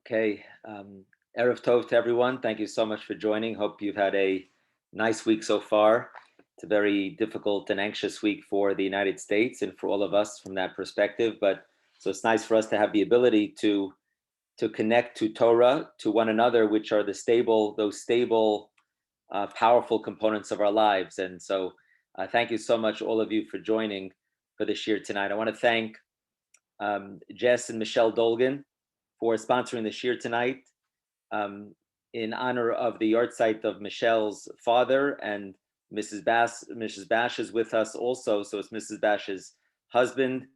Okay. Erev Tov to everyone. Thank you so much for joining. Hope you've had a nice week so far. It's a very difficult and anxious week for the United States and for all of us from that perspective. But so it's nice for us to have the ability to connect to Torah, to one another, which are those stable, powerful components of our lives. And so thank you so much, all of you, for joining for this year tonight. I want to thank Jess and Michelle Dolgan for sponsoring the shir tonight in honor of the yahrzeit of Michelle's father, and Mrs. Bash is with us also. So it's Mrs. Bash's husband,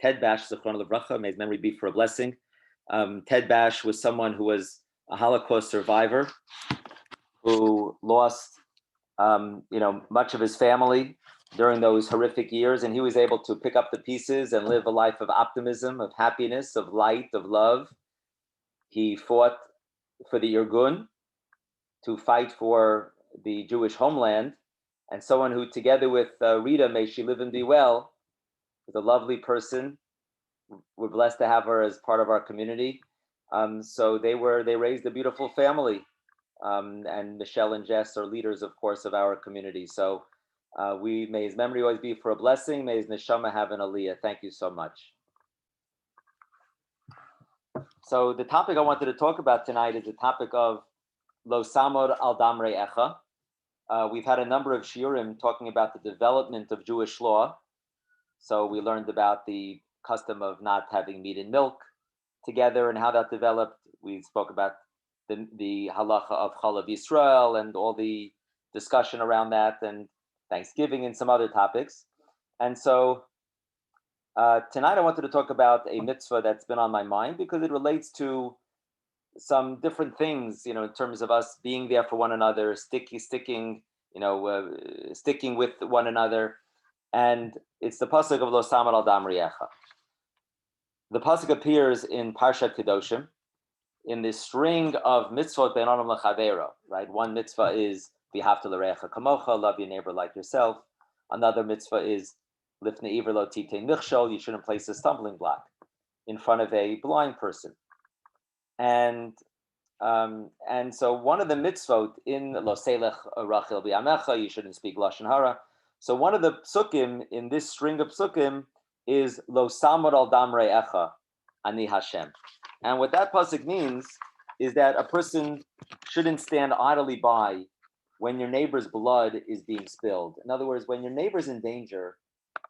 Ted Bash, Zichron Livracha, may his memory be for a blessing. Ted Bash was someone who was a Holocaust survivor who lost much of his family during those horrific years, and he was able to pick up the pieces and live a life of optimism, of happiness, of light, of love. He fought for the Irgun to fight for the Jewish homeland, and someone who, together with Rita, may she live and be well, is a lovely person. We're blessed to have her as part of our community. So they raised a beautiful family, and Michelle and Jess are leaders, of course, of our community. So may his memory always be for a blessing. May his neshama have an aliyah. Thank you so much. So the topic I wanted to talk about tonight is the topic of lo samod al damrei echa. We've had a number of shiurim talking about the development of Jewish law. So we learned about the custom of not having meat and milk together and how that developed. We spoke about the halacha of Chalav Yisrael and all the discussion around that, and Thanksgiving and some other topics. And so tonight I wanted to talk about a mitzvah that's been on my mind because it relates to some different things, in terms of us being there for one another, sticking with one another. And it's the pasuk of Lo Samad Al Damrei Echa. The pasuk appears in Parshat Kedoshim in this string of mitzvot ben adam lechavero. Right, one mitzvah is v'ahavta l'reacha kamocha, love your neighbor like yourself. Another mitzvah is lifnei iver lo titein michshol, you shouldn't place a stumbling block in front of a blind person. And so one of the mitzvot in lo selech rachel b'yamecha, you shouldn't speak lashon hara. So one of the psukim in this string of psukim is lo samad al damrei echa ani Hashem. And what that pasuk means is that a person shouldn't stand idly by when your neighbor's blood is being spilled. In other words, when your neighbor's in danger,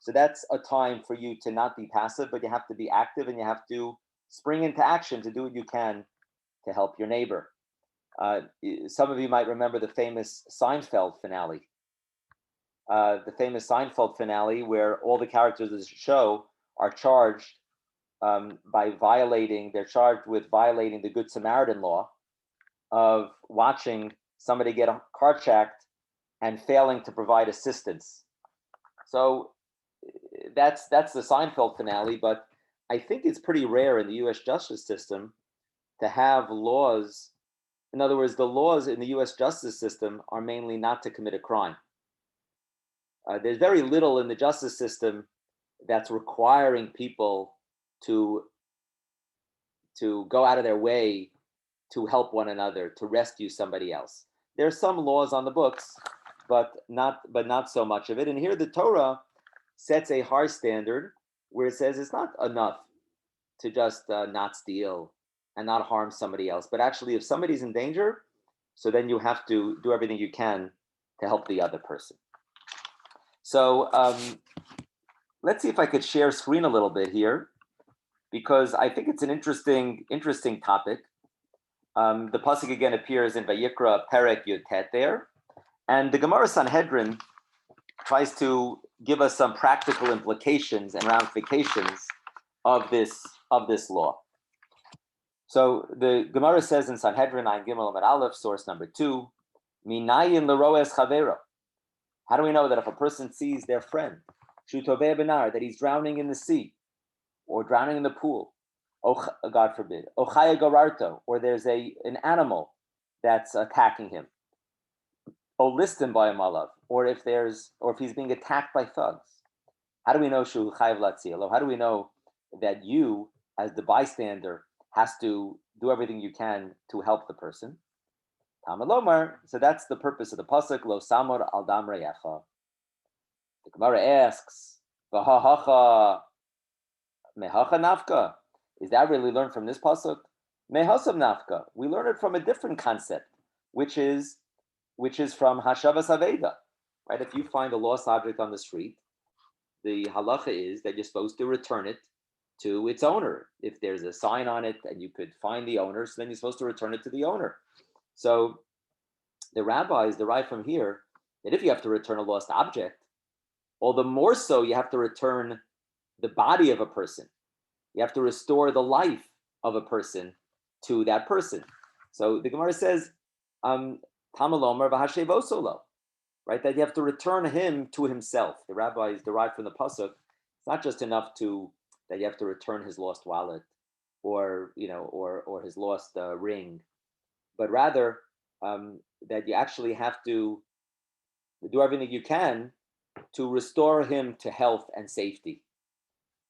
so that's a time for you to not be passive, but you have to be active and you have to spring into action to do what you can to help your neighbor. Some of you might remember the famous Seinfeld finale. Where all the characters of the show are charged they're charged with violating the Good Samaritan law of watching somebody get carjacked and failing to provide assistance. So that's the Seinfeld finale, but I think it's pretty rare in the U.S. justice system to have laws. In other words, the laws in the U.S. justice system are mainly not to commit a crime. There's very little in the justice system that's requiring people to go out of their way to help one another, to rescue somebody else. There are some laws on the books, but not so much of it. And here the Torah sets a high standard where it says it's not enough to just not steal and not harm somebody else, but actually if somebody's in danger, so then you have to do everything you can to help the other person. So let's see if I could share screen a little bit here, because I think it's an interesting topic. The pasuk again appears in Vayikra Perek Yud Tet there, and the Gemara Sanhedrin tries to give us some practical implications and ramifications of this law. So the Gemara says in Sanhedrin Ein Gimel Amud Aleph, source number 2, Minayin l'roes chavero. How do we know that if a person sees their friend, shu toveh benar, that he's drowning in the sea, or drowning in the pool, God forbid, or chaya gararto, or there's an animal that's attacking him, or listim by a malav, or if he's being attacked by thugs? How do we know shu chayav latzilo? How do we know that you, as the bystander, has to do everything you can to help the person. Taamod lomar. So that's the purpose of the pasuk. Lo samod al dam reyecha. The Gemara asks, "V'hahacha mehacha nafka." Is that really learned from this pasuk? Mehasam nafka. We learn it from a different concept, which is from Hashavas Aveda, right? If you find a lost object on the street, the halacha is that you're supposed to return it to its owner. If there's a sign on it and you could find the owner, so then you're supposed to return it to the owner. So the rabbis derive from here that if you have to return a lost object, all the more so you have to return the body of a person. You have to restore the life of a person to that person. So the Gemara says, Taamod lomar v'hashevosolo, right? That you have to return him to himself. The rabbis derive from the pasuk. It's not just enough that you have to return his lost wallet, or his lost ring, but rather that you actually have to do everything you can to restore him to health and safety.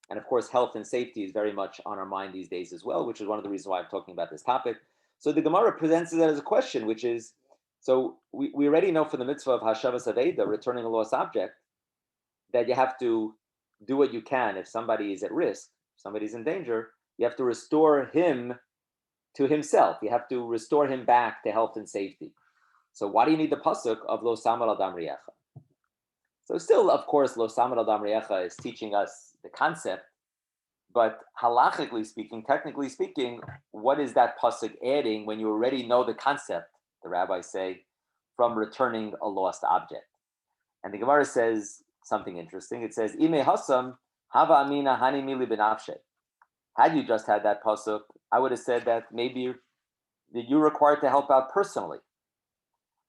And of course, health and safety is very much on our mind these days as well, which is one of the reasons why I'm talking about this topic. So the Gemara presents it as a question, which is, so we already know for the mitzvah of Hashavas Aveda, returning a lost object, that you have to do what you can. If somebody is at risk, somebody's in danger, you have to restore him to himself. You have to restore him back to health and safety. So why do you need the pasuk of Lo Samar Al Dam Riyecha? So still, of course, Lo Samar Al Dam Riyecha is teaching us the concept, but halachically speaking, technically speaking, what is that pasuk adding when you already know the concept, the rabbis say, from returning a lost object? And the Gemara says something interesting. It says, Ime hasam hava amina hani mili benafshe. Had you just had that pasuk, I would have said that maybe that you're required to help out personally.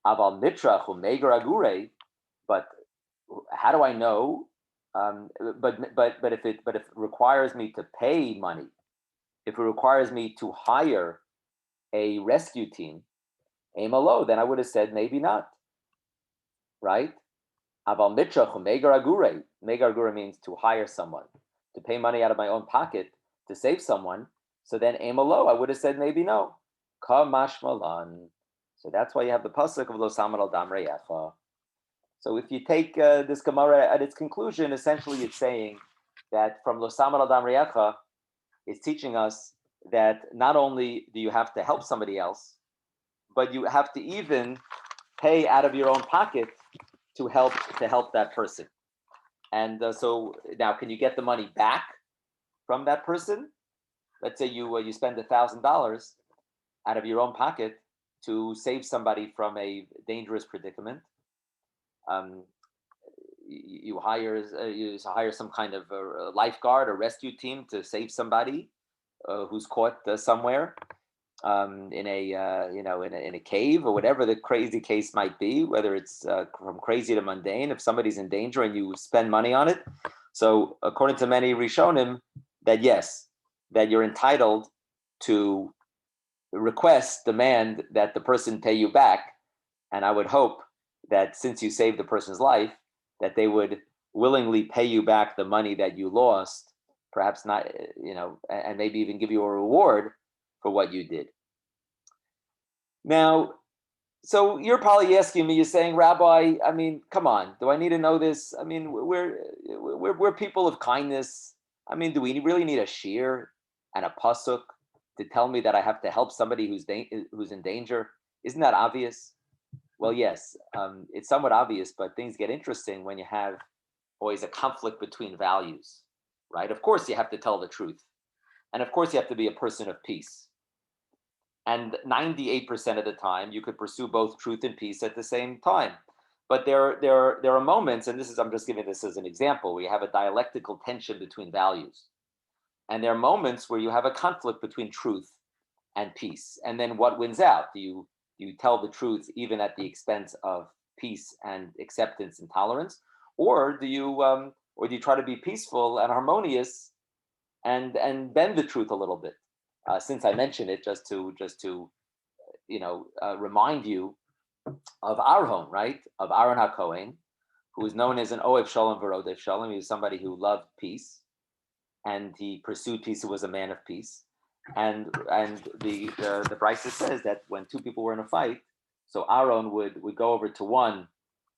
Aval mitra chumegar agure, but how do I know? But if it requires me to pay money, if it requires me to hire a rescue team, amalo, then I would have said maybe not, right? Aval mitra chumegar agure. Megar agure means to hire someone, to pay money out of my own pocket to save someone. So then amalo, I would have said maybe no. Ka mashmalan. So that's why you have the pasuk of Lo Samar Al Dam Reyecha. So if you take this Gemara at its conclusion, essentially it's saying that from Lo Samar Al Dam Reyecha, it's teaching us that not only do you have to help somebody else, but you have to even pay out of your own pocket to help that person. And so now, can you get the money back from that person? Let's say you spend $1,000 out of your own pocket to save somebody from a dangerous predicament. You hire some kind of a lifeguard or rescue team to save somebody who's caught somewhere in a cave or whatever the crazy case might be, whether it's from crazy to mundane. If somebody's in danger and you spend money on it, so according to many Rishonim, that yes, that you're entitled to demand that the person pay you back. And I would hope that since you saved the person's life, that they would willingly pay you back the money that you lost, perhaps not, and maybe even give you a reward for what you did. Now, so you're probably asking me, you're saying, Rabbi, I mean, come on, do I need to know this? I mean, we're people of kindness. I mean, do we really need a shear and a pasuk to tell me that I have to help somebody who's in danger? Isn't that obvious? Well, yes, it's somewhat obvious, but things get interesting when you have always a conflict between values, right? Of course, you have to tell the truth. And of course, you have to be a person of peace. And 98% of the time, you could pursue both truth and peace at the same time. But there are moments, and I'm just giving this as an example, where you have a dialectical tension between values. And there are moments where you have a conflict between truth and peace. And then what wins out? Do you tell the truth even at the expense of peace and acceptance and tolerance, or do you try to be peaceful and harmonious and bend the truth a little bit? Since I mentioned it, just to remind you of Aaron, right? Of Aaron HaKohen, who is known as an Oev Shalom V'Rodev Shalom. He was somebody who loved peace, and he pursued peace. He was a man of peace. the Brisa says that when two people were in a fight, so Aaron would go over to one.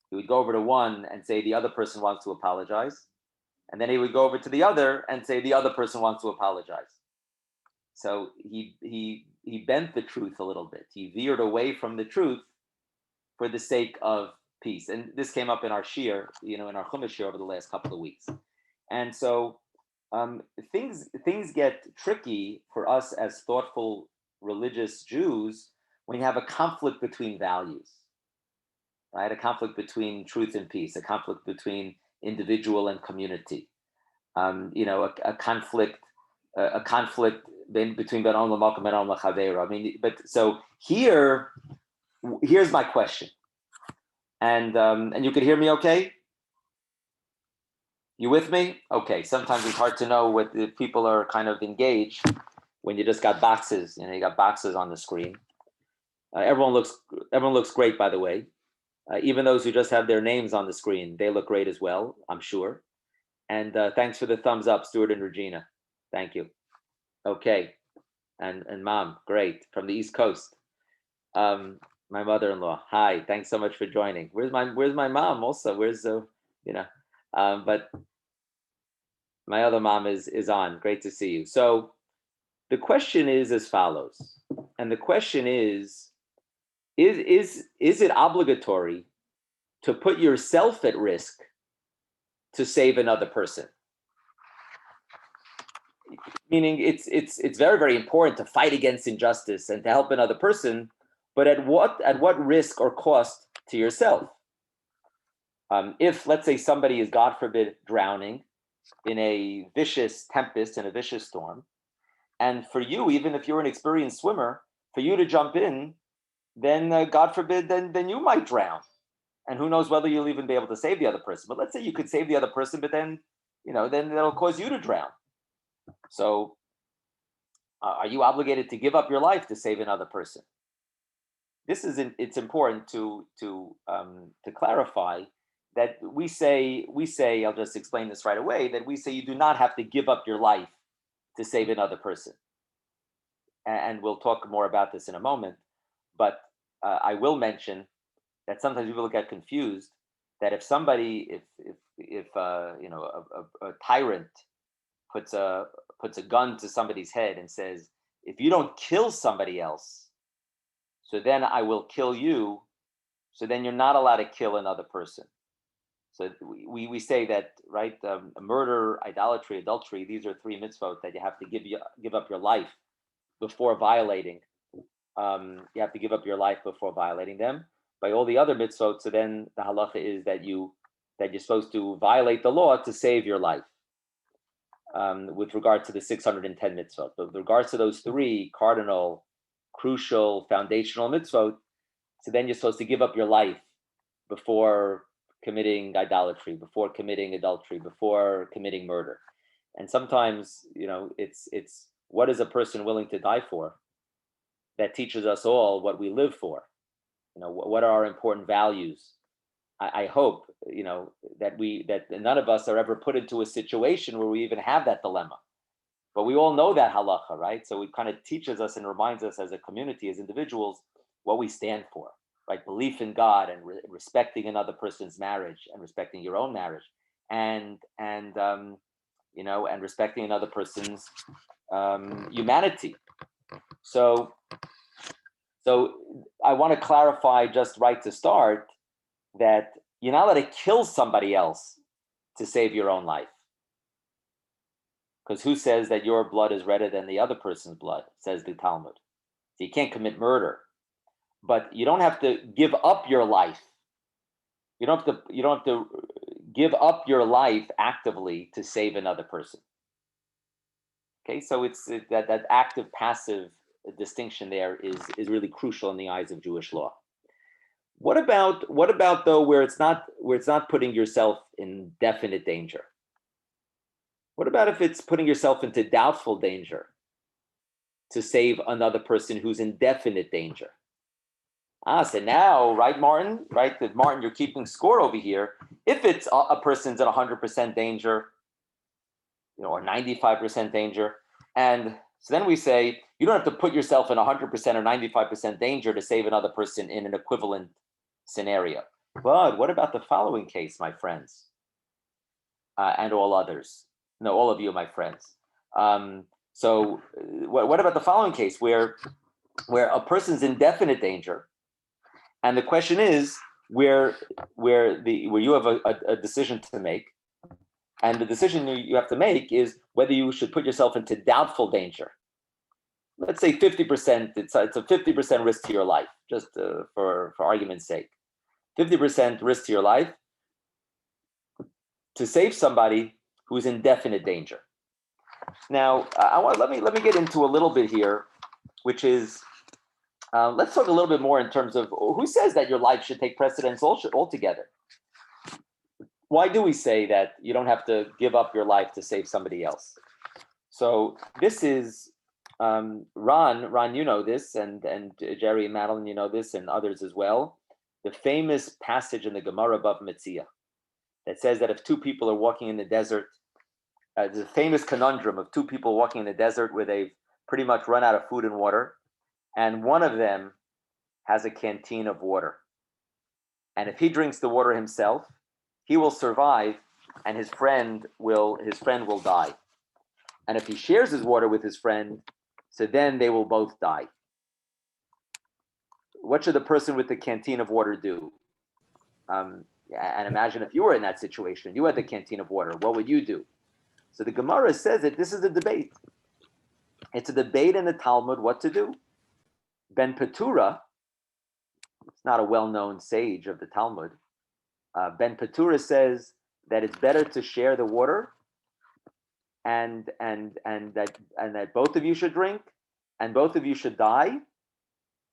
He would go over to one and say the other person wants to apologize, and then he would go over to the other and say the other person wants to apologize. So he bent the truth a little bit. He veered away from the truth for the sake of peace. And this came up in our shir, in our Chumash shir over the last couple of weeks. And so things get tricky for us as thoughtful religious Jews when you have a conflict between values, right? A conflict between truth and peace, a conflict between individual and community, a conflict between Ben Olam L'Malka, Ben Olam L'Chaveira. I mean, but so here's my question, and you can hear me okay? You with me? Okay. Sometimes it's hard to know what the people are kind of engaged when you just got boxes. You got boxes on the screen. Everyone looks great, by the way. Even those who just have their names on the screen, they look great as well, I'm sure. And thanks for the thumbs up, Stuart and Regina. Thank you. Okay. And Mom, great, from the East Coast. My mother-in-law, hi. Thanks so much for joining. Where's my mom? Also, but my other mom is on. Great to see you. So the question is as follows, and the question is it obligatory to put yourself at risk to save another person? Meaning it's very, very important to fight against injustice and to help another person, but at what risk or cost to yourself? If, let's say, somebody is, God forbid, drowning in a vicious tempest, in a vicious storm, and for you, even if you're an experienced swimmer, for you to jump in, then God forbid, then you might drown, and who knows whether you'll even be able to save the other person. But let's say you could save the other person, but then that'll cause you to drown. So, are you obligated to give up your life to save another person? It's important to clarify that we say, I'll just explain this right away, that we say you do not have to give up your life to save another person. And we'll talk more about this in a moment. But I will mention that sometimes people get confused that if somebody, if a tyrant puts a gun to somebody's head and says, if you don't kill somebody else, so then I will kill you, so then you're not allowed to kill another person. So we say that, right? Murder, idolatry, adultery, these are three mitzvot that you have to give up your life before violating. You have to give up your life before violating them. By all the other mitzvot, so then the halacha is that you're supposed to violate the law to save your life. With regard to the 610 mitzvot, but with regards to those three cardinal, crucial, foundational mitzvot, so then you're supposed to give up your life before committing idolatry, before committing adultery, before committing murder. And sometimes, it's what is a person willing to die for that teaches us all what we live for. What are our important values? I hope, that none of us are ever put into a situation where we even have that dilemma. But we all know that halacha, right? So it kind of teaches us and reminds us as a community, as individuals, what we stand for, right? Belief in God and respecting another person's marriage and respecting your own marriage, and respecting another person's humanity. So I want to clarify just right to start that you're not allowed to kill somebody else to save your own life. Because who says that your blood is redder than the other person's blood, says the Taamod. So you can't commit murder. But you don't have to give up your life. You don't have to give up your life actively to save another person. Okay, so it's that active passive distinction there is really crucial in the eyes of Jewish law. What about though where it's not putting yourself in definite danger? What about if it's putting yourself into doubtful danger to save another person who's in definite danger? So now, right, Martin? Right, that Martin, you're keeping score over here. If it's a person's at 100% danger, or 95% danger, and So then we say, you don't have to put yourself in 100% or 95% danger to save another person in an equivalent scenario. But what about the following case, my friends? And all others? No, all of you, my friends. So what about the following case where a person's in definite danger, and the question is where you have a decision to make, and the decision you have to make is whether you should put yourself into doubtful danger. Let's say 50%. It's a 50% risk to your life, just for argument's sake. 50% risk to your life to save somebody who's in definite danger. Now, let me get into a little bit here, which is let's talk a little bit more in terms of who says that your life should take precedence altogether. Why do we say that you don't have to give up your life to save somebody else? So this is Ron, you know this, and Jerry and Madeline, you know this, and others as well. The famous passage in the Gemara above Metzia that says that if two people are walking in the desert, there's a famous conundrum of two people walking in the desert where they've pretty much run out of food and water, and one of them has a canteen of water. And if he drinks the water himself, he will survive, and his friend will die. And if he shares his water with his friend, so then they will both die. What should the person with the canteen of water do? And imagine if you were in that situation, you had the canteen of water, what would you do? So the Gemara says that this is a debate. It's a debate in the Talmud what to do. Ben Petura, it's not a well-known sage of the Talmud, Ben Petura says that it's better to share the water, and that both of you should drink, and both of you should die.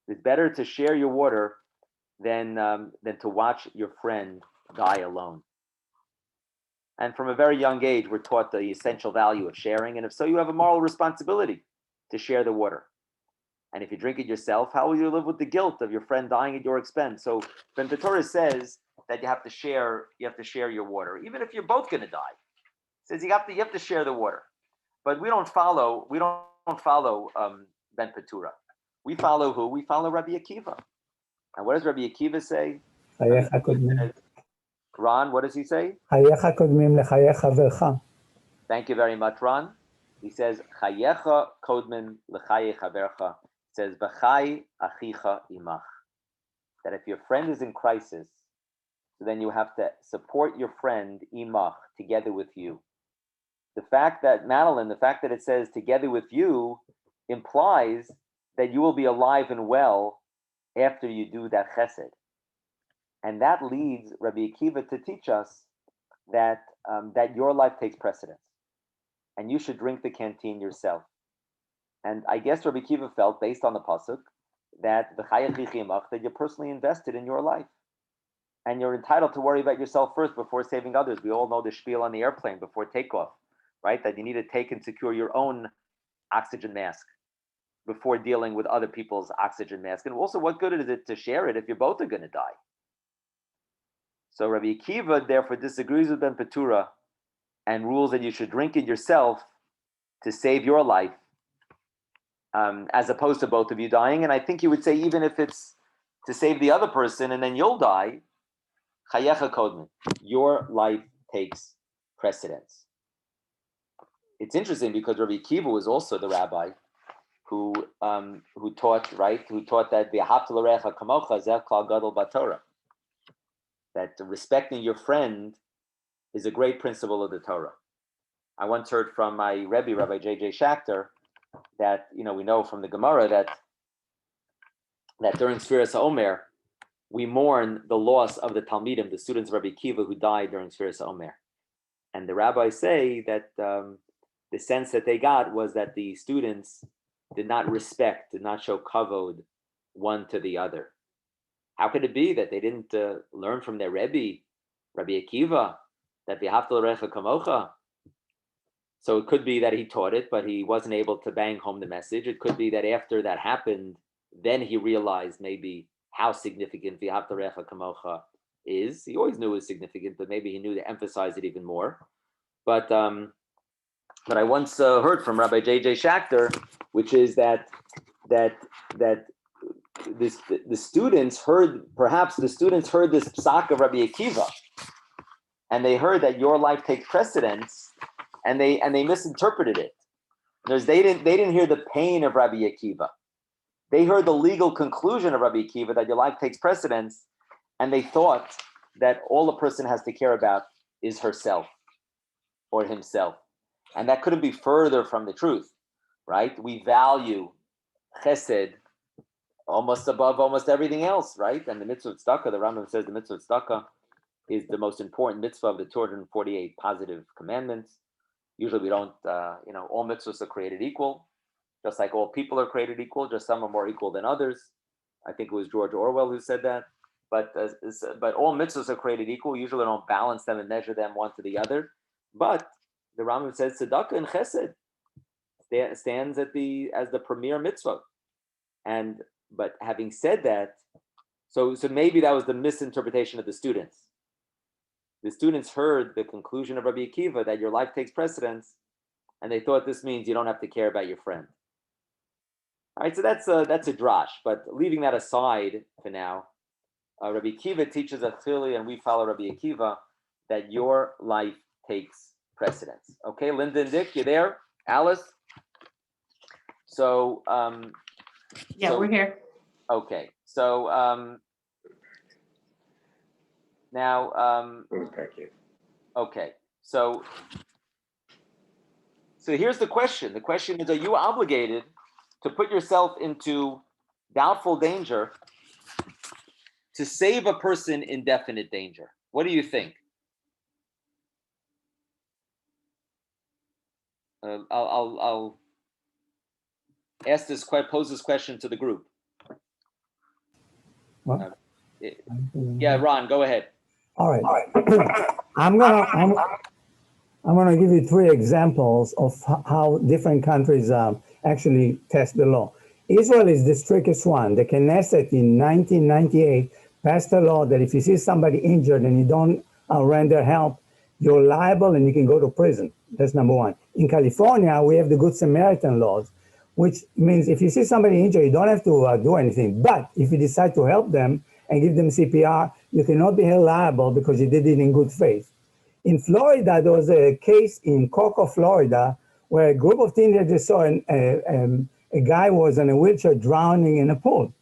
It's better to share your water than to watch your friend die alone. And from a very young age, we're taught the essential value of sharing, and if so, you have a moral responsibility to share the water. And if you drink it yourself, how will you live with the guilt of your friend dying at your expense? So Ben Petura says that you have to share your water, even if you're both going to die. Says you have to share the water. But we don't follow Ben Petura. We follow who? We follow Rabbi Akiva. And what does Rabbi Akiva say? Ron, what does he say? Thank you very much, Ron. He says, Chayecha kodmin l'chaye chavercha. It says, V'chai achicha imach. That if your friend is in crisis, so then you have to support your friend imach, together with you. The fact that, Madeline, it says together with you implies that you will be alive and well after you do that chesed. And that leads Rabbi Akiva to teach us that your life takes precedence, and you should drink the canteen yourself. And I guess Rabbi Akiva felt, based on the pasuk, that you're personally invested in your life, and you're entitled to worry about yourself first before saving others. We all know the spiel on the airplane before takeoff, right? That you need to take and secure your own oxygen mask before dealing with other people's oxygen mask. And also, what good is it to share it if you both are going to die? So Rabbi Akiva therefore disagrees with Ben Petura and rules that you should drink it yourself to save your life, as opposed to both of you dying. And I think he would say, even if it's to save the other person and then you'll die, chayecha kodmin, your life takes precedence. It's interesting because Rabbi Akiva was also the rabbi who taught that v'ahavta l'recha kamocha zeh klal gadol b'Torah, that respecting your friend is a great principle of the Torah. I once heard from my Rabbi, Rabbi J.J. Schachter, that we know from the Gemara that during Sfiras HaOmer we mourn the loss of the Talmidim, the students of Rabbi Akiva who died during Sfiras HaOmer, and the rabbis say that the sense that they got was that the students did not show kavod one to the other. How could it be that they didn't learn from their Rabbi Akiva, that v'ahavta l'recha kamocha? So it could be that he taught it, but he wasn't able to bang home the message. It could be that after that happened, then he realized maybe how significant v'ahavta l'recha kamocha is. He always knew it was significant, but maybe he knew to emphasize it even more. But I once heard from Rabbi J.J. Schachter which is that the students heard this psak of Rabbi Akiva, and they heard that your life takes precedence, and they misinterpreted it. They didn't hear the pain of Rabbi Akiva. They heard the legal conclusion of Rabbi Akiva that your life takes precedence, and they thought that all a person has to care about is herself or himself. And that couldn't be further from the truth, right? We value chesed almost above almost everything else, right? And the mitzvah of tzedakah, the Rambam says the mitzvah of tzedakah is the most important mitzvah of the 248 positive commandments. Usually we don't, all mitzvahs are created equal, just like all people are created equal, just some are more equal than others. I think it was George Orwell who said that. But all mitzvahs are created equal. Usually don't balance them and measure them one to the other. But the Rambam says tzedakah and chesed stands as the premier mitzvah. But having said that, so maybe that was the misinterpretation of the students. The students heard the conclusion of Rabbi Akiva that your life takes precedence, and they thought this means you don't have to care about your friend. All right, so that's a drash. But leaving that aside for now, Rabbi Akiva teaches us clearly, and we follow Rabbi Akiva, that your life takes precedence. Okay, Linda and Dick, you there? Alice? So, we're here. Okay, so now, okay, so here's the question. The question is, are you obligated to put yourself into doubtful danger to save a person in definite danger? What do you think? I'll pose this question to the group. Yeah, Ron, go ahead. All right. I'm gonna give you 3 examples of how different countries actually test the law. Israel is the strictest one. The Knesset in 1998 passed a law that if you see somebody injured and you don't render help, you're liable and you can go to prison. That's number 1. In California, we have the Good Samaritan laws, which means if you see somebody injured, you don't have to do anything. But if you decide to help them and give them CPR, you cannot be held liable because you did it in good faith. In Florida, there was a case in Cocoa, Florida, where a group of teenagers saw a guy was in a wheelchair drowning in a pool.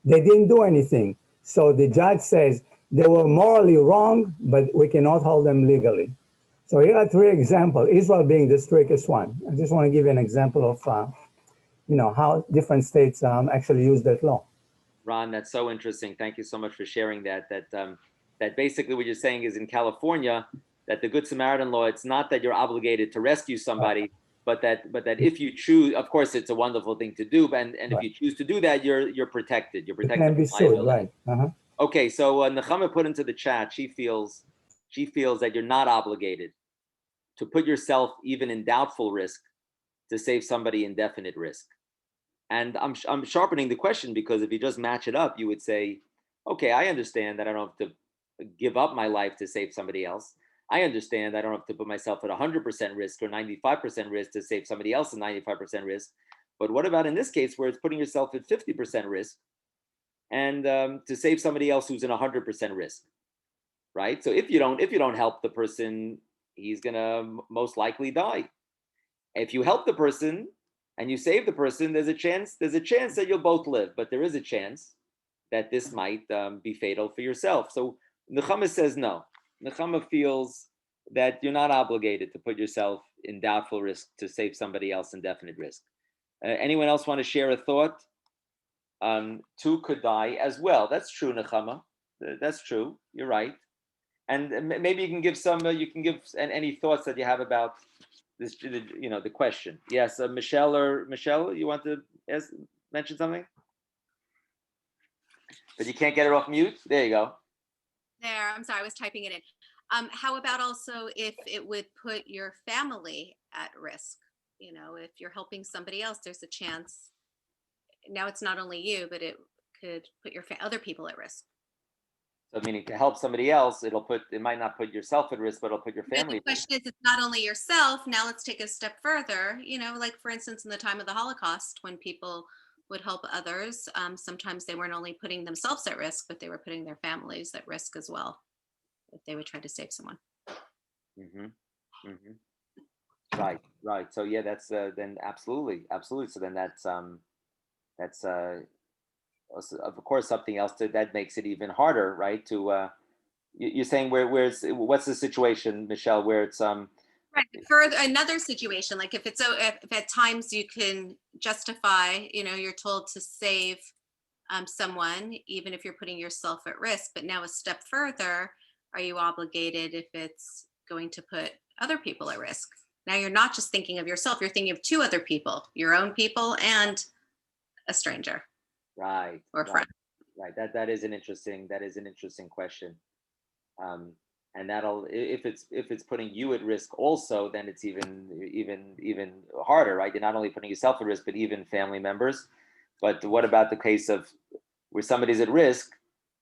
They didn't do anything. So the judge says they were morally wrong, but we cannot hold them legally. So here are 3 examples, Israel being the strictest one. I just want to give you an example of how different states actually use that law. Ron, that's so interesting. Thank you so much for sharing that. That basically what you're saying is in California, that the Good Samaritan law, it's not that you're obligated to rescue somebody, but that if you choose, of course, it's a wonderful thing to do, and if you choose to do that, you're protected. You're protected. Can be sued, right? Okay, so Nechama put into the chat, she feels that you're not obligated to put yourself even in doubtful risk to save somebody in definite risk. And I'm sharpening the question, because if you just match it up, you would say, okay, I understand that I don't have to give up my life to save somebody else. I understand I don't have to put myself at 100% risk or 95% risk to save somebody else at 95% risk. But what about in this case where it's putting yourself at 50% risk and to save somebody else who's in 100% risk, right? So if you don't help the person, he's gonna most likely die. If you help the person and you save the person, there's a chance that you'll both live, but there is a chance that this might be fatal for yourself. So Nechama says no. Nechama feels that you're not obligated to put yourself in doubtful risk to save somebody else in definite risk. Anyone else want to share a thought? 2 could die as well. That's true, Nechama. That's true. You're right. And maybe you can give any thoughts that you have about this, the question. Yes, Michelle, you want to mention something? But you can't get it off mute? There you go. There, I'm sorry, I was typing it in. How about also if it would put your family at risk? If you're helping somebody else, there's a chance. Now it's not only you, but it could put your other people at risk. So meaning to help somebody else, it might not put yourself at risk, but it'll put your But family the at risk. question is, it's not only yourself. Now let's take a step further. Like for instance, in the time of the Holocaust, when people would help others, sometimes they weren't only putting themselves at risk, but they were putting their families at risk as well, if they would try to save someone. Mm-hmm. Mm-hmm. Right. So yeah, that's then absolutely. So then that's of course something else that makes it even harder, right? You're saying what's the situation, Michelle, where it's Right. For another situation, like if at times you can justify, you're told to save someone, even if you're putting yourself at risk. But now a step further, are you obligated if it's going to put other people at risk? Now you're not just thinking of yourself, you're thinking of two other people, your own people and a stranger. Right. Or friend. Right. That is an interesting question. And that'll if it's putting you at risk also, then it's even harder, right? You're not only putting yourself at risk, but even family members. But what about the case of where somebody's at risk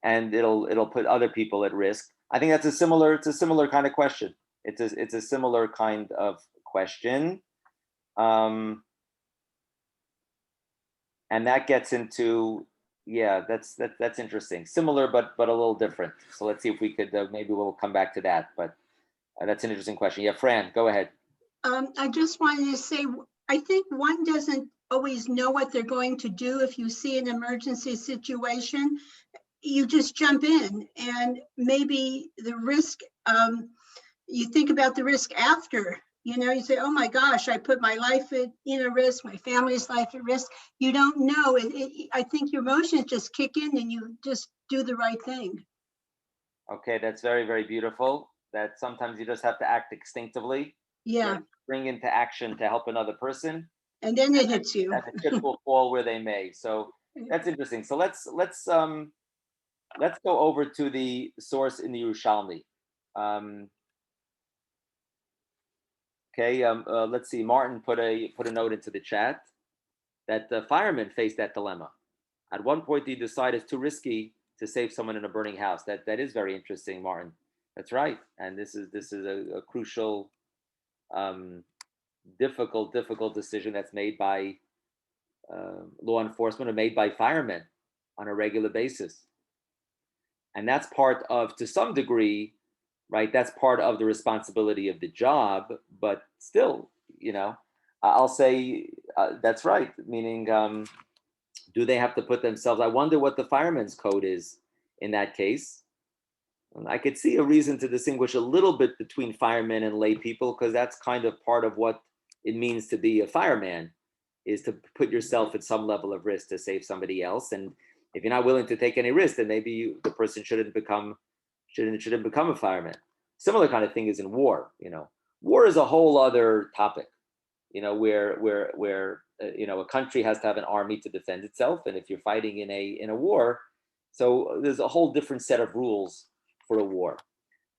and it'll put other people at risk? I think it's a similar kind of question. It's a similar kind of question. And that gets into that's interesting. Similar, but a little different. So let's see if we could maybe we'll come back to that. But that's an interesting question. Yeah, Fran, go ahead. I just wanted to say, I think one doesn't always know what they're going to do. If you see an emergency situation, you just jump in, and maybe the risk, you think about the risk after. You say, oh my gosh, I put my life in a risk, my family's life at risk. You don't know. I think your emotions just kick in and you just do the right thing. Okay, that's very, very beautiful. That sometimes you just have to act instinctively. Yeah. Bring into action to help another person. And then it hits you. And the chips will fall where they may. So that's interesting. So let's go over to the source in the Yerushalmi. Let's see. Martin put a note into the chat that the firemen faced that dilemma. At one point, they decided it's too risky to save someone in a burning house. That is very interesting, Martin. That's right, and this is a crucial, difficult decision that's made by law enforcement or made by firemen on a regular basis, and that's part of, to some degree, right? That's part of the responsibility of the job, but still, I'll say that's right. Meaning, do they have to put themselves? I wonder what the fireman's code is in that case. I could see a reason to distinguish a little bit between firemen and lay people, because that's kind of part of what it means to be a fireman, is to put yourself at some level of risk to save somebody else. And if you're not willing to take any risk, then maybe the person shouldn't become a fireman. Similar kind of thing is in war. War is a whole other topic. Where a country has to have an army to defend itself, and if you're fighting in a war, so there's a whole different set of rules for a war.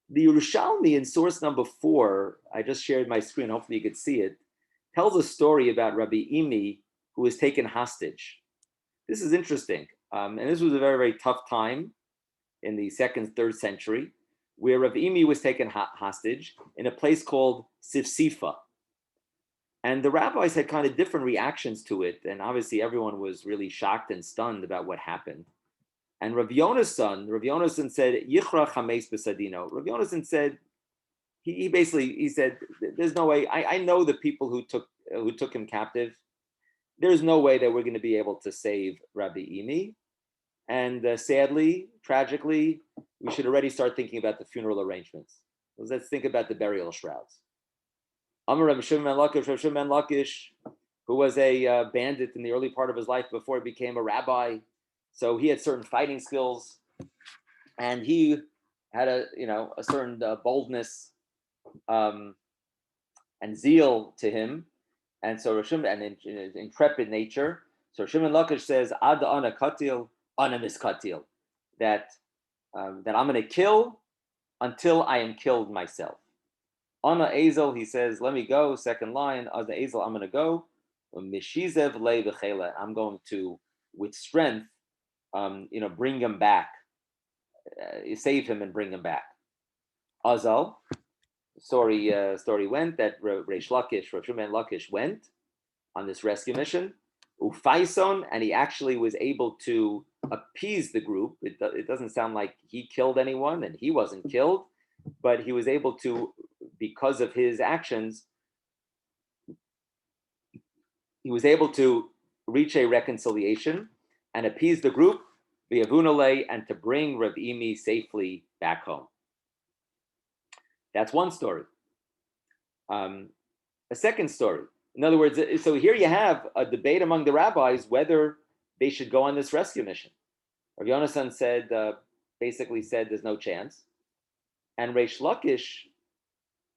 The Yerushalmi in source number 4, I just shared my screen, hopefully you could see it, tells a story about Rabbi Imi, who was taken hostage. This is interesting, and this was a very, very tough time in the 2nd, 3rd century, where Rabbi Imi was taken hostage in a place called Sifsifa. And the rabbis had kind of different reactions to it, and obviously everyone was really shocked and stunned about what happened. And Rav Yonason said, Yichra chames b'sadino. Rav Yonason said, he basically said, there's no way. I know the people who took him captive. There's no way that we're going to be able to save Rabbi Imi. And sadly, tragically, we should already start thinking about the funeral arrangements. Let's think about the burial shrouds. Amar Rabbi Shimon ben Lakish, who was a bandit in the early part of his life before he became a rabbi. So he had certain fighting skills, and he had a certain boldness and zeal to him, and so Shimon, and intrepid nature. So Shimon Lakish says, "Ad ana katil, ana miskatil," that I'm going to kill until I am killed myself. Ana Ezel, he says, let me go. Second line, Ana Ezel, I'm going to go. Mishizev le v'chela, I'm going to, with strength, bring him back save him and bring him back. Azal, story went that Reish Lakish, Rav Shimon Lakish went on this rescue mission, Ufaison, and he actually was able to appease the group. It doesn't sound like he killed anyone, and he wasn't killed, but he was able to, because of his actions, he was able to reach a reconciliation and appease the group, v'yavunale, and to bring Rav Imi safely back home. That's one story. A second story. In other words, so here you have a debate among the rabbis whether they should go on this rescue mission. Rav Yonasan said, basically said there's no chance. And Reish Lakish,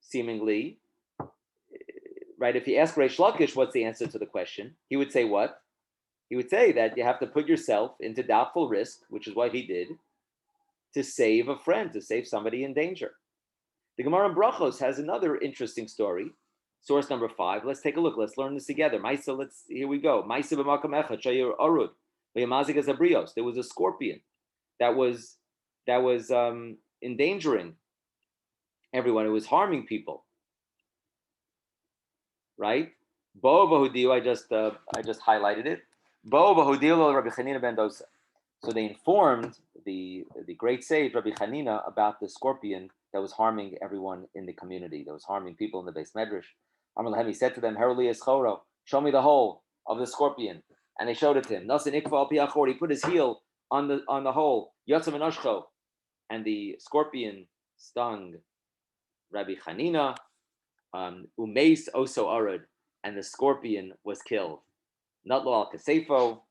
seemingly, right, if you ask Reish Lakish what's the answer to the question, he would say what? He would say that you have to put yourself into doubtful risk, which is what he did, to save a friend, to save somebody in danger. The Gemara in Brachos has another interesting story. Source number 5. Let's take a look. Let's learn this together. Here we go. There was a scorpion that was endangering everyone. It was harming people. Right? I just highlighted it. So they informed the great sage Rabbi Chanina about the scorpion that was harming everyone in the community, that was harming people in the Beis Medrash. He said to them, show me the hole of the scorpion. And they showed it to him. He put his heel on the hole. And the scorpion stung Rabbi Chanina. Umeis oso arad, and the scorpion was killed. Natlo al kasefo.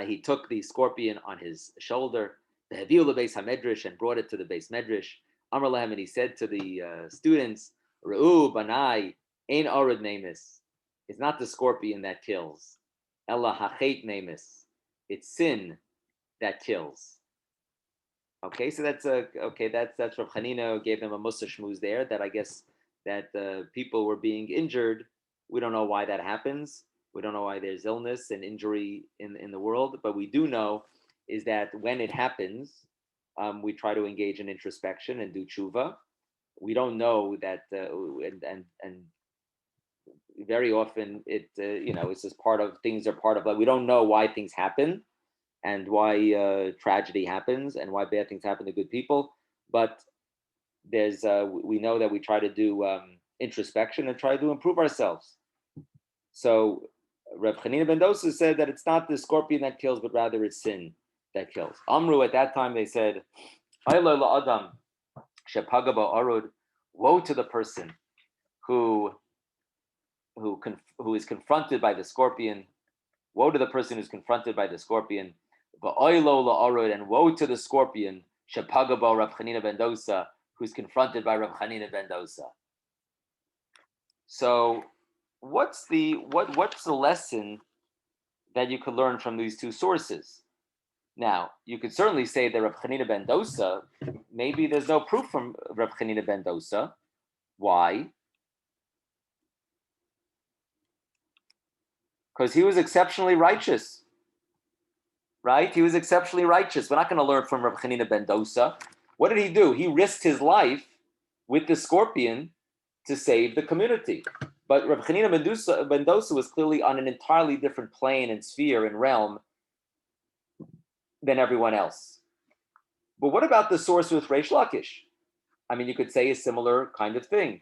He took the scorpion on his shoulder, the Haviu lebeis hamedrash, and brought it to the Beis Medrash. Amar lehem, and he said to the students, Re'u banai ein arad memis. It's not the scorpion that kills. Ella hachet memis. It's sin that kills. Okay, so that's Rav Chanina gave them a mussar shmuz there. That I guess that people were being injured. We don't know why that happens. We don't know why there's illness and injury in the world, but we do know is that when it happens, we try to engage in introspection and do tshuva. We don't know that, and very often it's just part of things are part of like we don't know why things happen and why tragedy happens and why bad things happen to good people, but there's we know that we try to do introspection and try to improve ourselves. So Reb Chanina ben Dosa said that it's not the scorpion that kills, but rather it's sin that kills. Amru, at that time they said, Adam shepagaba arud, woe to the person who is confronted by the scorpion. Woe to the person who's confronted by the scorpion. Va'oilo la'arud, and woe to the scorpion shepagaba Reb Chanina ben Dosa, who's confronted by Reb Chanina ben Dosa. So what's the lesson that you could learn from these two sources? Now, you could certainly say that Reb Chanina ben Dosa, maybe there's no proof from Reb Chanina ben Dosa. Why? Because he was exceptionally righteous, right? He was exceptionally righteous. We're not going to learn from Reb Chanina ben Dosa. What did he do? He risked his life with the scorpion to save the community. But Reb Chanina ben Dosa was clearly on an entirely different plane and sphere and realm than everyone else. But what about the source with Reish Lakish? I mean, you could say a similar kind of thing.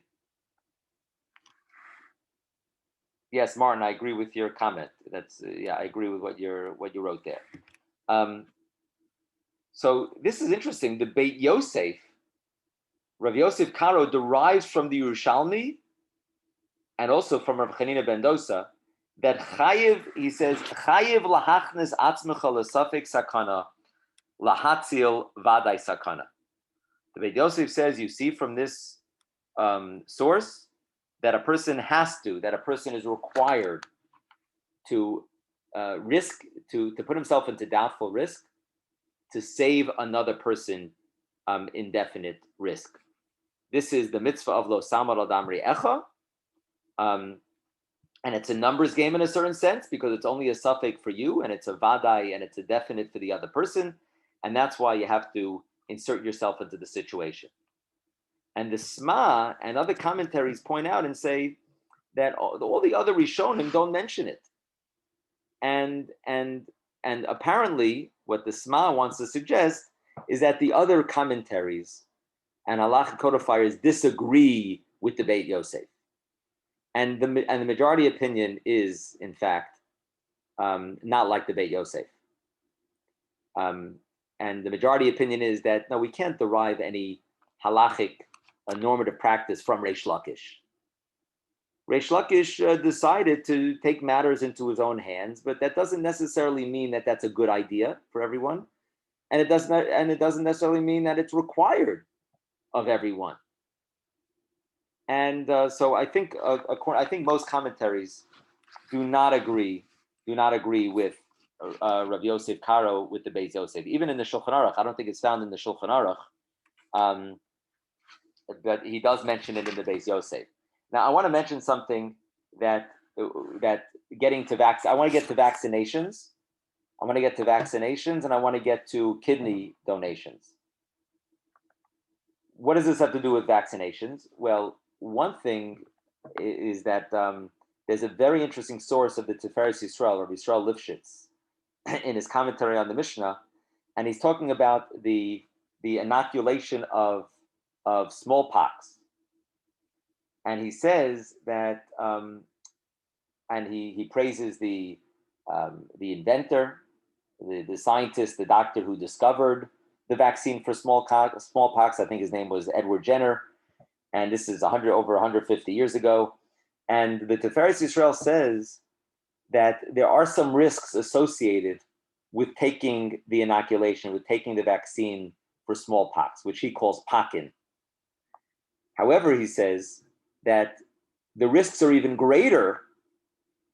Yes, Martin, I agree with your comment. That's I agree with what you wrote there. So this is interesting. The Beit Yosef, Rav Yosef Karo derives from the Yerushalmi and also from Rav Chanina ben Dosa that chayiv, he says, chayiv lahachnes atzmecha lesafek sakana, lahatzil vaday sakana. The Beit Yosef says, you see from this source that a person is required to risk, to put himself into doubtful risk, to save another person indefinite risk. This is the mitzvah of lo samar al damri echa, and it's a numbers game in a certain sense because it's only a suffix for you, and it's a vadai, and it's a definite for the other person. and that's why you have to insert yourself into the situation. And the Sma and other commentaries point out and say that all the other Rishonim don't mention it. And apparently, what the Sma wants to suggest is that the other commentaries and halacha codifiers disagree with the Beit Yosef, and the majority opinion is, in fact, not like the Beit Yosef. And the majority opinion is that no, we can't derive any halachic normative practice from Reish Lakish. Reish Lakish decided to take matters into his own hands, but that doesn't necessarily mean that that's a good idea for everyone, and it doesn't necessarily mean that it's required of everyone. And so I think most commentaries do not agree with Rav Yosef Karo with the Beis Yosef. Even in the Shulchan Aruch, I don't think it's found in the Shulchan Aruch, but he does mention it in the Beis Yosef. Now, I want to mention something that getting to I want to get to vaccinations. I want to get to vaccinations, and I want to get to kidney donations. What does this have to do with vaccinations? Well, one thing is that there's a very interesting source of the Tiferes Yisrael, Rabbi Yisrael Lifshitz, in his commentary on the Mishnah, and he's talking about the inoculation of smallpox. And he says that, and he praises the inventor, the scientist, the doctor who discovered the vaccine for smallpox. I think his name was Edward Jenner, and this is over 150 years ago. And the Tiferes Yisrael says that there are some risks associated with taking the inoculation, with taking the vaccine for smallpox, which he calls pakin. However, he says that the risks are even greater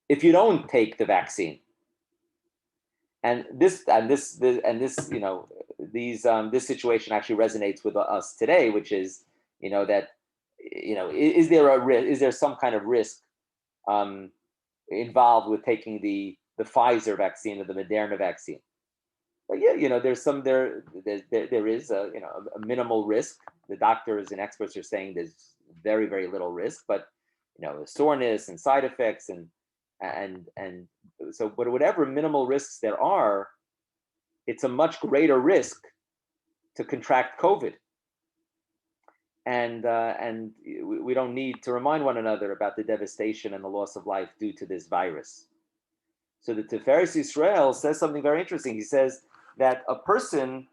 if you don't take the vaccine. And this situation actually resonates with us today, which is, that, is there some kind of risk involved with taking the Pfizer vaccine or the Moderna vaccine? But yeah, there is a minimal risk. The doctors and experts are saying there's very, very little risk, but soreness and side effects and so, but whatever minimal risks there are, it's a much greater risk to contract COVID. And we don't need to remind one another about the devastation and the loss of life due to this virus. So the Tiferes Yisrael says something very interesting. He says that a person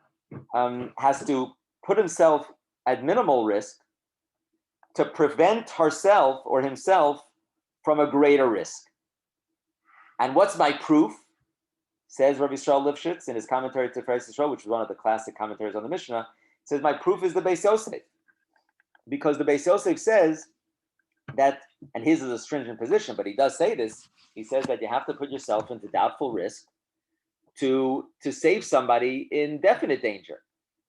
has to put himself at minimal risk to prevent herself or himself from a greater risk. And what's my proof? Says Rabbi Yisrael Lifshitz in his commentary to Tiferes Yisrael, which is one of the classic commentaries on the Mishnah. Says my proof is the Beis Yosef, because the Beis Yosef says that, and his is a stringent position, but he does say this. He says that you have to put yourself into doubtful risk to save somebody in definite danger.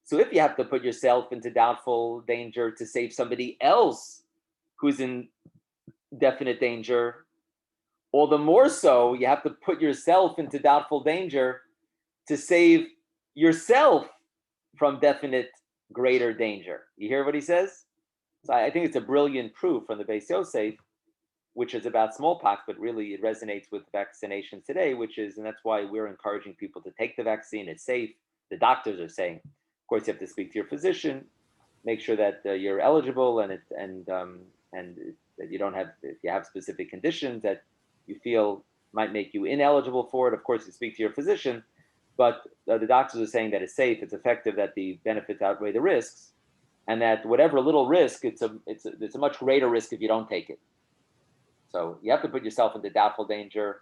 So if you have to put yourself into doubtful danger to save somebody else who's in definite danger, all the more so you have to put yourself into doubtful danger to save yourself from definite greater danger. You hear what he says? So I think it's a brilliant proof from the Beis Yosef, which is about smallpox, but really it resonates with vaccination today, and that's why we're encouraging people to take the vaccine. It's safe. The doctors are saying, of course, you have to speak to your physician, make sure that you're eligible, and that you don't have, if you have specific conditions that you feel might make you ineligible for it. Of course, you speak to your physician, but the doctors are saying that it's safe, it's effective, that the benefits outweigh the risks, and that whatever little risk, it's a much greater risk if you don't take it. So you have to put yourself into doubtful danger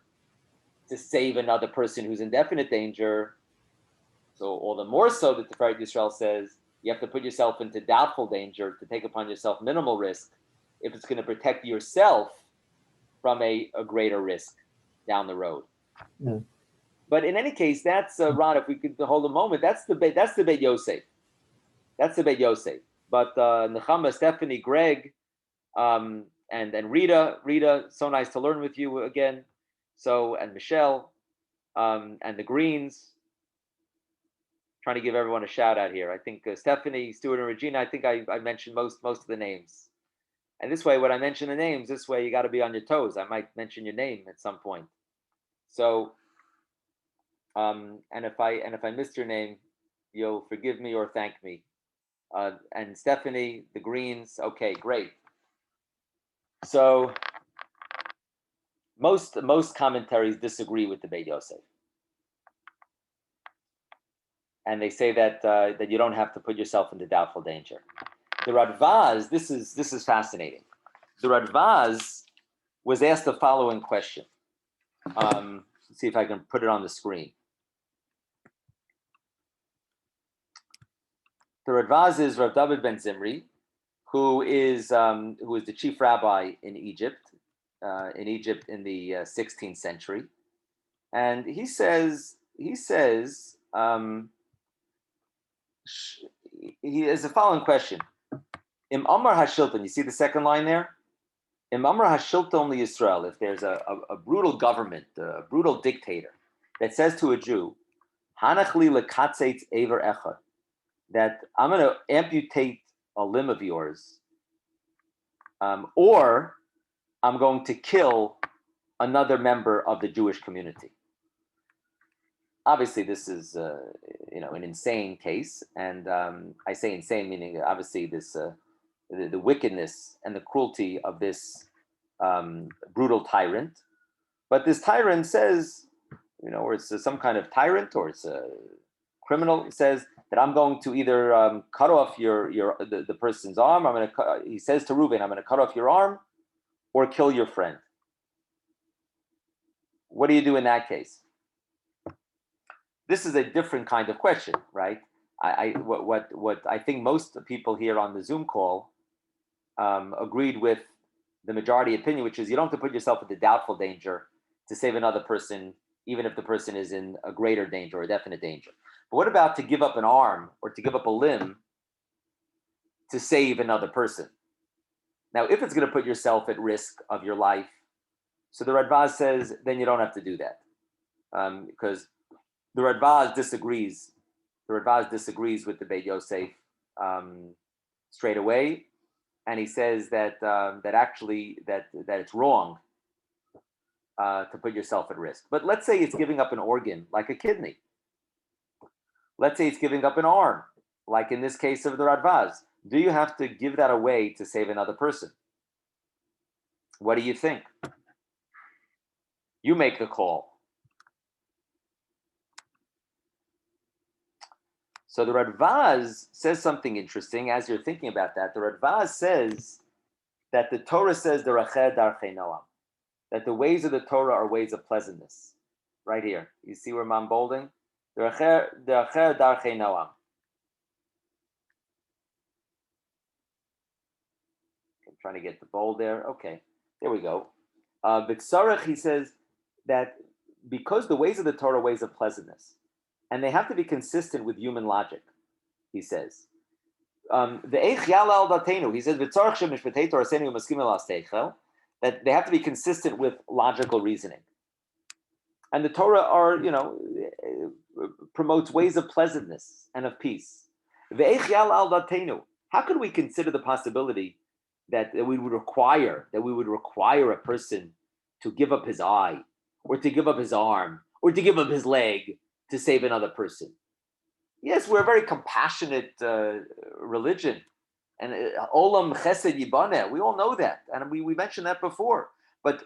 to save another person who's in definite danger. So all the more so that the Tiferes Yisrael says you have to put yourself into doubtful danger to take upon yourself minimal risk if it's going to protect yourself from a greater risk down the road. Yeah. But in any case, that's Ron. If we could hold a moment, that's the Beit Yosef. That's the Beit Yosef. But Nechama, Stephanie, Greg, and Rita, so nice to learn with you again. So, and Michelle, and the Greens, Trying to give everyone a shout out here. I think Stephanie, Stuart, and Regina. I think I mentioned most of the names. And this way, when I mention the names, this way you got to be on your toes. I might mention your name at some point. So, and if I missed your name, you'll forgive me or thank me. And Stephanie, the Greens. Okay, great. So most commentaries disagree with the Beit Yosef, and they say that that you don't have to put yourself into doubtful danger. The Radvaz, this is fascinating. The Radvaz was asked the following question. Let's see if I can put it on the screen. The Radvaz is Rav David ben Zimri, who is the chief rabbi in Egypt in the 16th century, and he says he has the following question: Im Amar Hashilton, you see the second line there? Im Amar Hashilton li Yisrael, if there's a brutal government, a brutal dictator that says to a Jew, Hanach li lekatzetz ever echad, that I'm going to amputate a limb of yours, or I'm going to kill another member of the Jewish community. Obviously, this is an insane case, and I say insane meaning obviously this the wickedness and the cruelty of this brutal tyrant. But this tyrant says, or it's some kind of tyrant, or it's a criminal. Says that I'm going to either cut off the person's arm. He says to Reuben, I'm going to cut off your arm, or kill your friend. What do you do in that case? This is a different kind of question, right? What I think most people here on the Zoom call agreed with the majority opinion, which is you don't have to put yourself into doubtful danger to save another person, even if the person is in a greater danger or a definite danger. But what about to give up an arm or to give up a limb to save another person? Now, if it's going to put yourself at risk of your life, so the Radvaz says, then you don't have to do that, because the Radvaz disagrees. The Radvaz disagrees with the Beit Yosef straight away, and he says that actually it's wrong to put yourself at risk. But let's say it's giving up an organ, like a kidney. Let's say it's giving up an arm, like in this case of the Radvaz. Do you have to give that away to save another person? What do you think? You make the call. So the Radvaz says something interesting as you're thinking about that. The Radvaz says that the Torah says that the ways of the Torah are ways of pleasantness. Right here. You see where I'm bolding? I'm trying to get the bold there. Okay, there we go. B'tzarech, he says that because the ways of the Torah are ways of pleasantness, and they have to be consistent with human logic, he says. He says that they have to be consistent with logical reasoning. And the Torah promotes ways of pleasantness and of peace. How could we consider the possibility that we would require a person to give up his eye, or to give up his arm, or to give up his leg to save another person? Yes, we're a very compassionate religion, and olam chesed yibaneh. We all know that, and we mentioned that before. But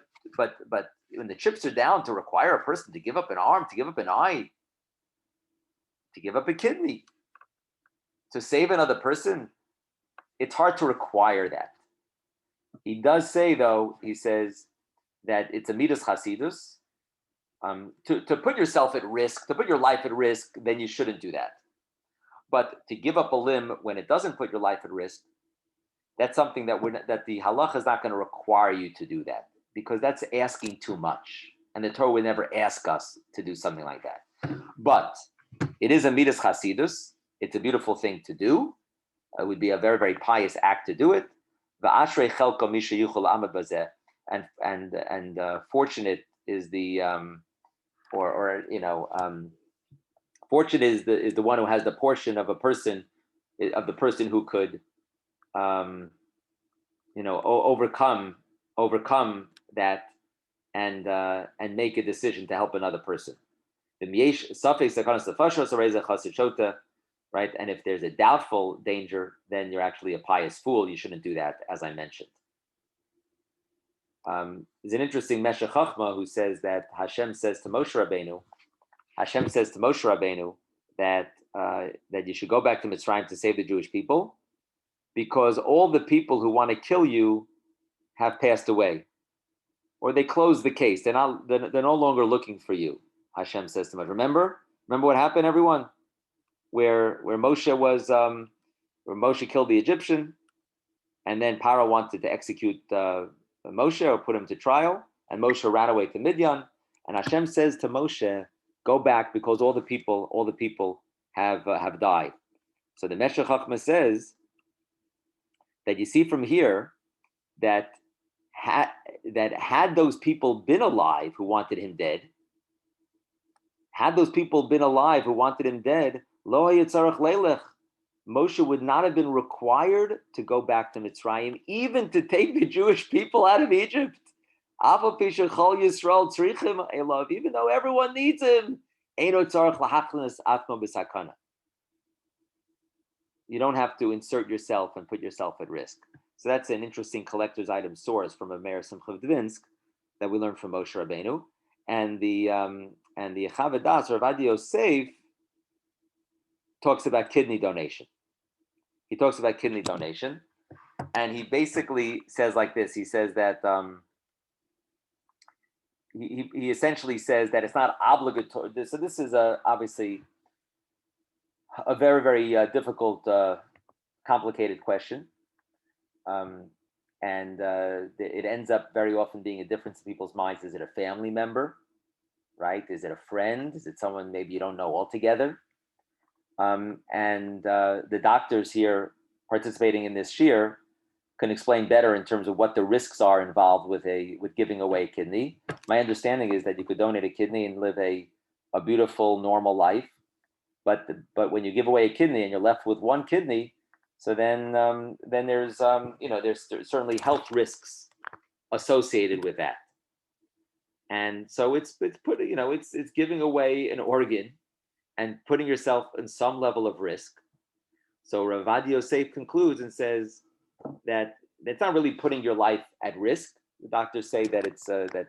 when the chips are down, to require a person to give up an arm, to give up an eye, to give up a kidney, to save another person, it's hard to require that. He does say, though, he says that it's a midas chasidus. To put yourself at risk, to put your life at risk, then you shouldn't do that. But to give up a limb when it doesn't put your life at risk, that's something that the halacha is not going to require you to do that, because that's asking too much. And the Torah would never ask us to do something like that. But it is a midas chasidus. It's a beautiful thing to do. It would be a very, very pious act to do it. And fortunate is the Fortune is the one who has the portion of a person, of the person who could, overcome that and make a decision to help another person. Right? And if there's a doubtful danger, then you're actually a pious fool. You shouldn't do that, as I mentioned. There's an interesting Meshech Chachma who says that Hashem says to Moshe Rabbeinu that you should go back to Mitzrayim to save the Jewish people, because all the people who want to kill you have passed away, or they closed the case. They're no longer looking for you. Hashem says to Moshe. Remember what happened, everyone? Where Moshe was, where Moshe killed the Egyptian, and then Paro wanted to execute Moshe or put him to trial, and Moshe ran away to Midian, and Hashem says to Moshe, "Go back, because all the people have died." So the Meshech Chachma says that you see from here that had those people been alive who wanted him dead, Lo yitzarach leilech, Moshe would not have been required to go back to Mitzrayim, even to take the Jewish people out of Egypt. Even though everyone needs him, you don't have to insert yourself and put yourself at risk. So that's an interesting collector's item source from a Meir Simcha Dvinsk that we learned from Moshe Rabbeinu, and the Chavad Das Rabbi Yosef talks about kidney donation. He talks about kidney donation, and he basically says like this. He says that he essentially says that it's not obligatory. So this is obviously a very, very difficult, complicated question. And it ends up very often being a difference in people's minds. Is it a family member, right? Is it a friend? Is it someone maybe you don't know altogether? And the doctors here participating in this shir can explain better in terms of what the risks are involved with giving away a kidney. My understanding is that you could donate a kidney and live a beautiful, normal life. But when you give away a kidney and you're left with one kidney, so then there's there's certainly health risks associated with that. And so it's giving away an organ and putting yourself in some level of risk. So Rabbi Yosef concludes and says that it's not really putting your life at risk. The doctors say that it's that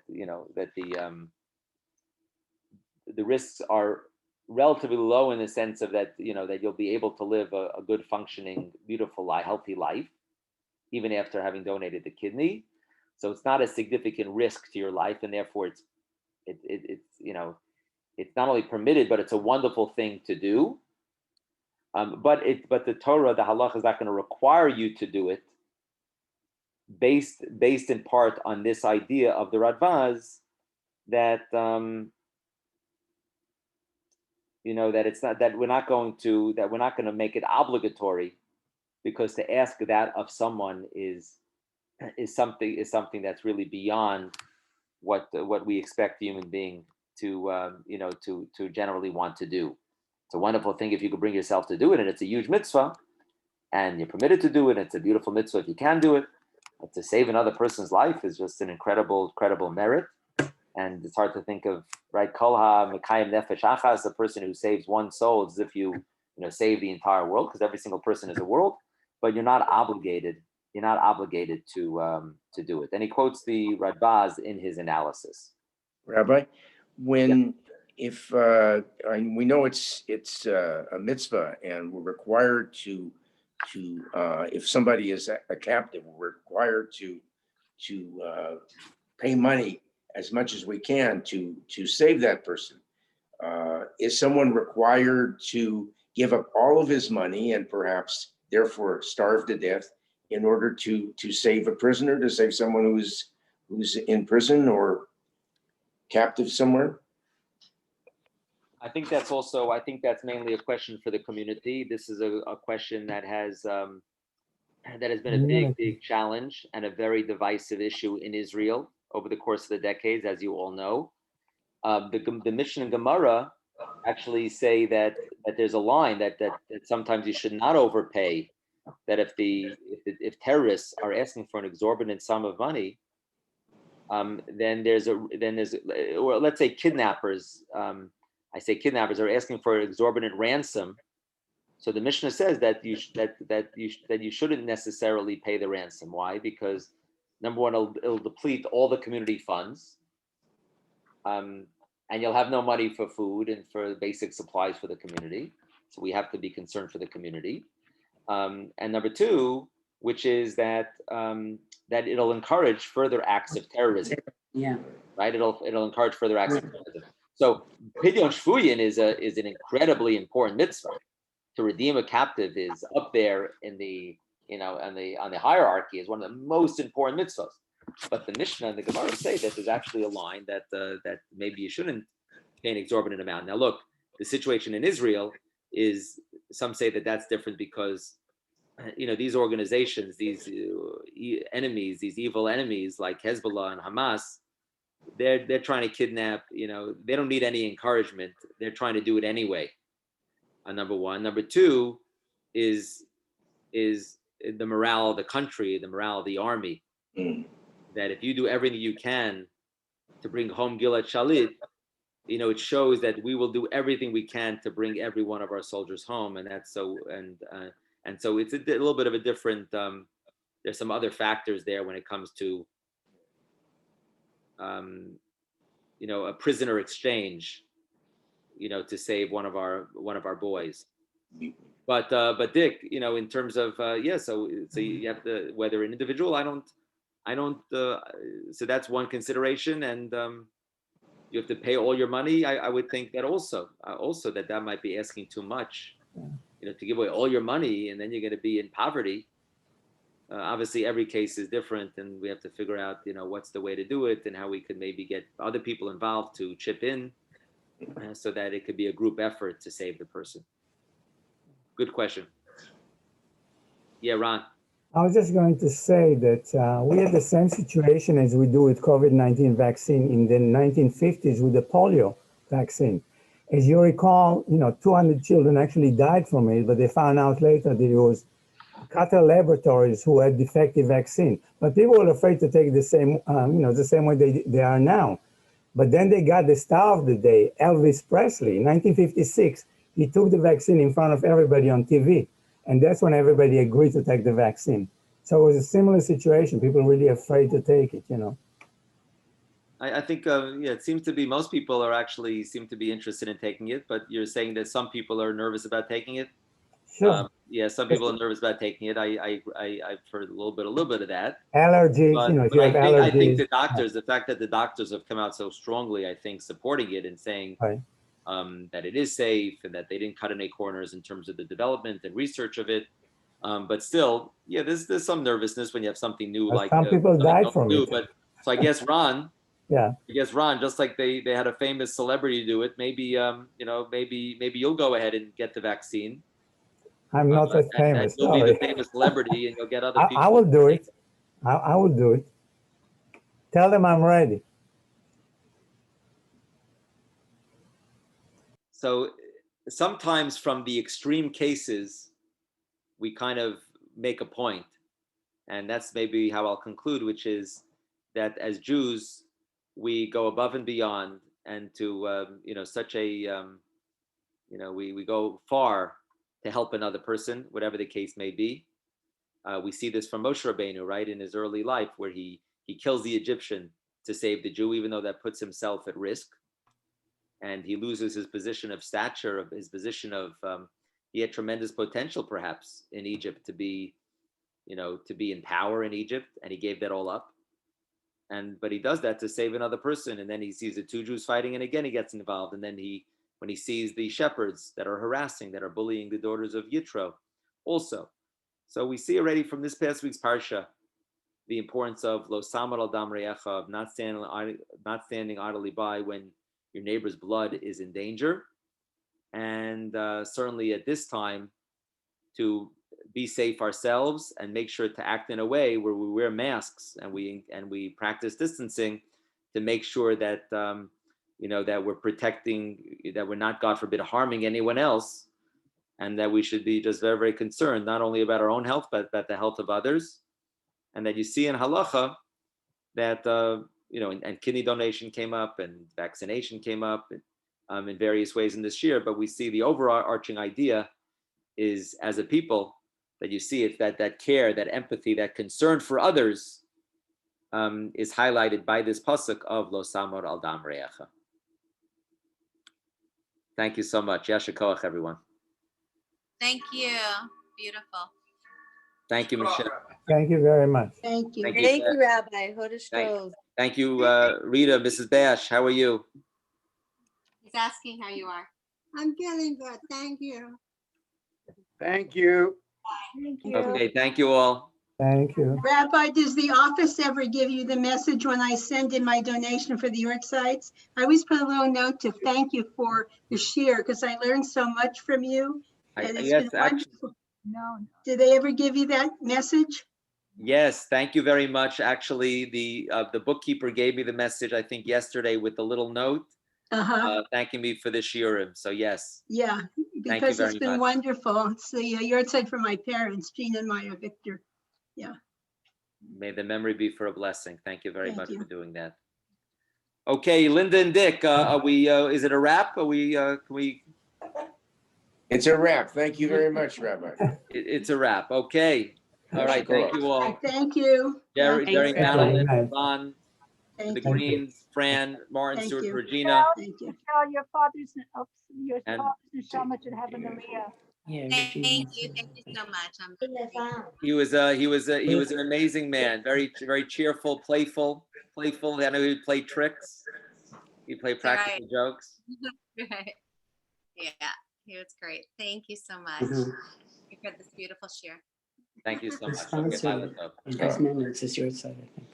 the risks are relatively low in the sense of that that you'll be able to live a good functioning, beautiful life, healthy life, even after having donated the kidney. So it's not a significant risk to your life, and therefore it's not only permitted, but it's a wonderful thing to do. But the Torah, the halach, is not going to require you to do it, based in part on this idea of the Radvaz that that it's not that we're not going to make it obligatory, because to ask that of someone is something that's really beyond what we expect the human being to generally want to do. It's a wonderful thing if you could bring yourself to do it, and it's a huge mitzvah, and you're permitted to do it. It's a beautiful mitzvah if you can do it. But to save another person's life is just an incredible merit, and it's hard to think of, right? Kolha Mekayim Nefesh Achas, the person who saves one soul, as if you save the entire world, because every single person is a world, but you're not obligated. You're not obligated to do it. And he quotes the Radbaz in his analysis. Rabbi, if we know it's a mitzvah, and we're required to if somebody is a captive, we're required to pay money as much as we can to save that person. Is someone required to give up all of his money and perhaps therefore starve to death in order to save a prisoner, to save someone who's in prison or captive somewhere? I think that's mainly a question for the community. This is a question that has been a big challenge and a very divisive issue in Israel over the course of the decades, as you all know. The Mishnah and Gemara actually say that there's a line that sometimes you should not overpay. That if terrorists are asking for an exorbitant sum of money, then or let's say kidnappers. I say kidnappers are asking for an exorbitant ransom. So the Mishnah says that you shouldn't necessarily pay the ransom. Why? Because number one, it'll deplete all the community funds, and you'll have no money for food and for basic supplies for the community. So we have to be concerned for the community. And number two, which is that it'll encourage further acts of terrorism. Yeah. Right? It'll encourage further acts of terrorism. So Pidyon Shvuyin is an incredibly important mitzvah. To redeem a captive is up there in the on the hierarchy, is one of the most important mitzvahs. But the Mishnah and the Gemara say that there's actually a line that maybe you shouldn't pay an exorbitant amount. Now look, the situation in Israel is, some say that that's different because these organizations, these enemies, these evil enemies like Hezbollah and Hamas, they're trying to kidnap. They don't need any encouragement. They're trying to do it anyway. Number one. Number two is the morale of the country, the morale of the army. That if you do everything you can to bring home Gilad Shalit, it shows that we will do everything we can to bring every one of our soldiers home, and that's so. And so it's a little bit of a different. There's some other factors there when it comes to, a prisoner exchange, to save one of our boys. But Dick, in terms of so you have to, whether an individual, I don't. So that's one consideration, and you have to pay all your money. I would think that also that might be asking too much. To give away all your money and then you're going to be in poverty. Obviously, every case is different, and we have to figure out, what's the way to do it and how we could maybe get other people involved to chip in, so that it could be a group effort to save the person. Good question. Yeah, Ron. I was just going to say that we had the same situation as we do with COVID-19 vaccine in the 1950s with the polio vaccine. As you recall, 200 children actually died from it, but they found out later that it was Qatar laboratories who had defective vaccine. But people were afraid to take the same way they are now. But then they got the star of the day, Elvis Presley. In 1956, he took the vaccine in front of everybody on TV. And that's when everybody agreed to take the vaccine. So it was a similar situation. People were really afraid to take it, I think, it seems to be most people seem to be interested in taking it, but you're saying that some people are nervous about taking it. Sure. Some people are nervous about taking it. I've heard a little bit of that. Allergies, if you have allergies. I think the fact that the doctors have come out so strongly, I think, supporting it and saying right. That it is safe and that they didn't cut any corners in terms of the development and research of it. But still, there's some nervousness when you have something new. Like some people died from it. But so I guess Ron. Yeah. I guess Ron, just like they had a famous celebrity do it, maybe maybe you'll go ahead and get the vaccine. I'm not as famous. You'll be the famous celebrity, and you'll get other people. I will do it. I will do it. Tell them I'm ready. So sometimes from the extreme cases, we kind of make a point, and that's maybe how I'll conclude, which is that as Jews, we go above and beyond, and to such a we go far to help another person, whatever the case may be. We see this from Moshe Rabbeinu, right, in his early life, where he kills the Egyptian to save the Jew, even though that puts himself at risk, and he loses his position of stature, of his position of he had tremendous potential, perhaps, in Egypt to be in power in Egypt, and he gave that all up. But he does that to save another person, and then he sees the two Jews fighting, and again he gets involved, and then when he sees the shepherds that are harassing, that are bullying the daughters of Yitro, also. So we see already from this past week's parsha the importance of lo samar al dam re'echa, of not standing idly by when your neighbor's blood is in danger, and certainly at this time to be safe ourselves and make sure to act in a way where we wear masks and we practice distancing, to make sure that that we're protecting, that we're not, God forbid, harming anyone else, and that we should be just very, very concerned, not only about our own health, but about the health of others. And that you see in halacha that, and kidney donation came up and vaccination came up in various ways in this year, but we see the overarching idea is, as a people, that you see it's that care, that empathy, that concern for others is highlighted by this pasuk of Lo Samor al Dam Re'echa. Thank you so much. Yasher koach, everyone. Thank you. Beautiful. Thank you, Michelle. Thank you very much. Thank you. Thank you. Thank you, Rabbi. Hodesh Thank- Tov. Thank you, Rita, Mrs. Bash. How are you? He's asking how you are. I'm getting good. Thank you. Thank you. Thank you. Okay, thank you all. Thank you. Rabbi, does the office ever give you the message when I send in my donation for the yurt sites? I always put a little note to thank you for the share because I learned so much from you. And it's Yes, been actually, wonderful. No. Did they ever give you that message? yes, thank you very much. Actually, the bookkeeper gave me the message, I think, yesterday with a little note thanking me for the shiurim. So yes, Yeah, thank you because it's very been much. wonderful. It's the yurt site for my parents, Jean and Maya Victor. May the memory be for a blessing. Thank you very Thank much you. for doing that. Okay, Linda and Dick, are we? Is it a wrap? Are we? Can we? It's a wrap. Thank you very much, Rabbi. It's a wrap. Okay. All right. Thank you all. Thank you. Jerry, Yeah, Jerry, Thank you. Madeline, Nice. Ron, the Thank you. Greens, Fran, Martin, Thank Stewart, you. Regina, Thank you. Tell your father's, your And- father's neshama should have an aliyah. Yeah, Thank Regina. you. Thank you so much. he was an amazing man. Very, very cheerful, playful. I know he'd play tricks. He'd play practical jokes. Right. Yeah, he was great. Thank you so much. Mhm. You heard this beautiful share. Thank you so The much. Okay, bye, sponsor, Linda. Investment, it's just your side, I think.